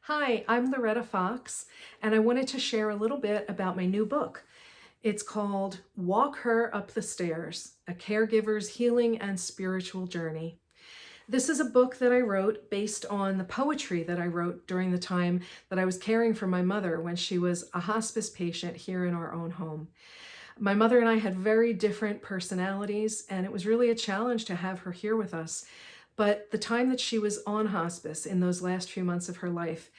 Hi, I'm Loretta Fox, and I wanted to share a little bit about my new book. It's called Walk Her Up the Stairs, A Caregiver's Healing and Spiritual Journey. This is a book that I wrote based on the poetry that I wrote during the time that I was caring for my mother when she was a hospice patient here in our own home. My mother and I had very different personalities, and it was really a challenge to have her here with us. But the time that she was on hospice in those last few months of her life,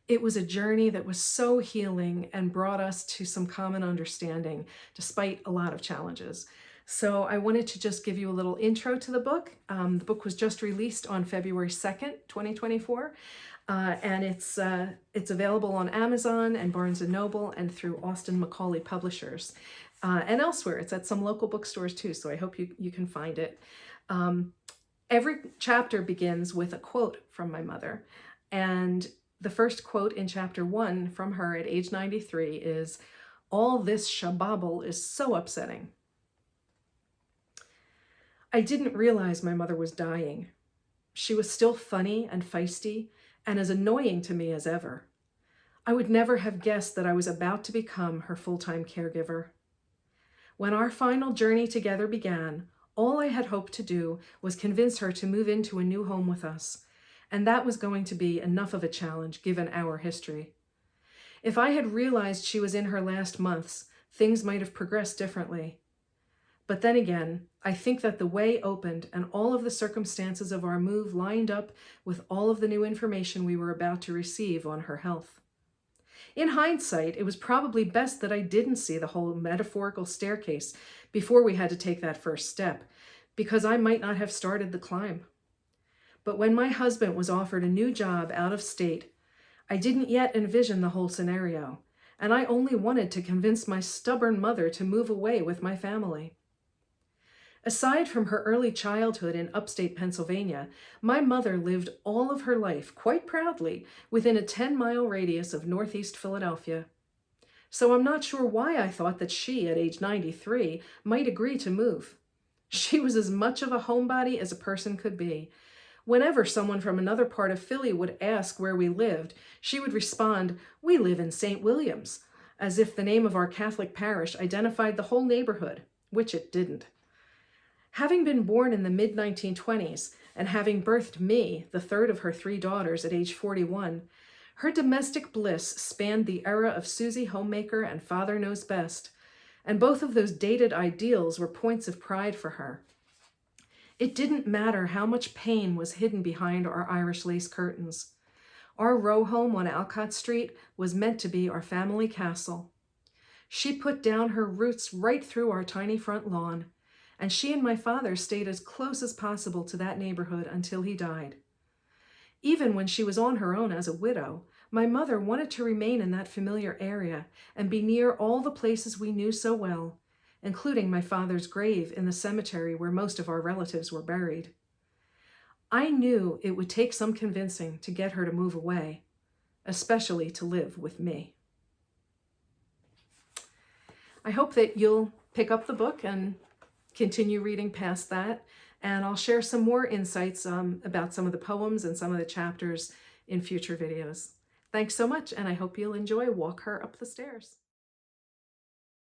it was a journey that was so healing and brought us to some common understanding, despite a lot of challenges. So I wanted to just give you a little intro to the book. The book was just released on February 2nd, 2024. And it's available on Amazon and Barnes & Noble and through Austin Macaulay Publishers and elsewhere. It's at some local bookstores too, so I hope you can find it. Every chapter begins with a quote from my mother, and the first quote in chapter 1 from her at age 93 is, "All this shababble is so upsetting." I didn't realize my mother was dying. She was still funny and feisty and as annoying to me as ever. I would never have guessed that I was about to become her full-time caregiver. When our final journey together began, all I had hoped to do was convince her to move into a new home with us, and that was going to be enough of a challenge given our history. If I had realized she was in her last months, things might have progressed differently. But then again, I think that the way opened and all of the circumstances of our move lined up with all of the new information we were about to receive on her health. In hindsight, it was probably best that I didn't see the whole metaphorical staircase before we had to take that first step, because I might not have started the climb. But when my husband was offered a new job out of state, I didn't yet envision the whole scenario, and I only wanted to convince my stubborn mother to move away with my family. Aside from her early childhood in upstate Pennsylvania, my mother lived all of her life, quite proudly, within a 10-mile radius of Northeast Philadelphia. So I'm not sure why I thought that she, at age 93, might agree to move. She was as much of a homebody as a person could be. Whenever someone from another part of Philly would ask where we lived, she would respond, "We live in St. Williams," as if the name of our Catholic parish identified the whole neighborhood, which it didn't. Having been born in the mid-1920s and having birthed me, the third of her 3 daughters, at age 41, her domestic bliss spanned the era of Susie Homemaker and Father Knows Best, and both of those dated ideals were points of pride for her. It didn't matter how much pain was hidden behind our Irish lace curtains. Our row home on Alcott Street was meant to be our family castle. She put down her roots right through our tiny front lawn, and she and my father stayed as close as possible to that neighborhood until he died. Even when she was on her own as a widow, my mother wanted to remain in that familiar area and be near all the places we knew so well, including my father's grave in the cemetery where most of our relatives were buried. I knew it would take some convincing to get her to move away, especially to live with me. I hope that you'll pick up the book and continue reading past that, and I'll share some more insights about some of the poems and some of the chapters in future videos. Thanks so much, and I hope you'll enjoy Walk Her Up the Stairs.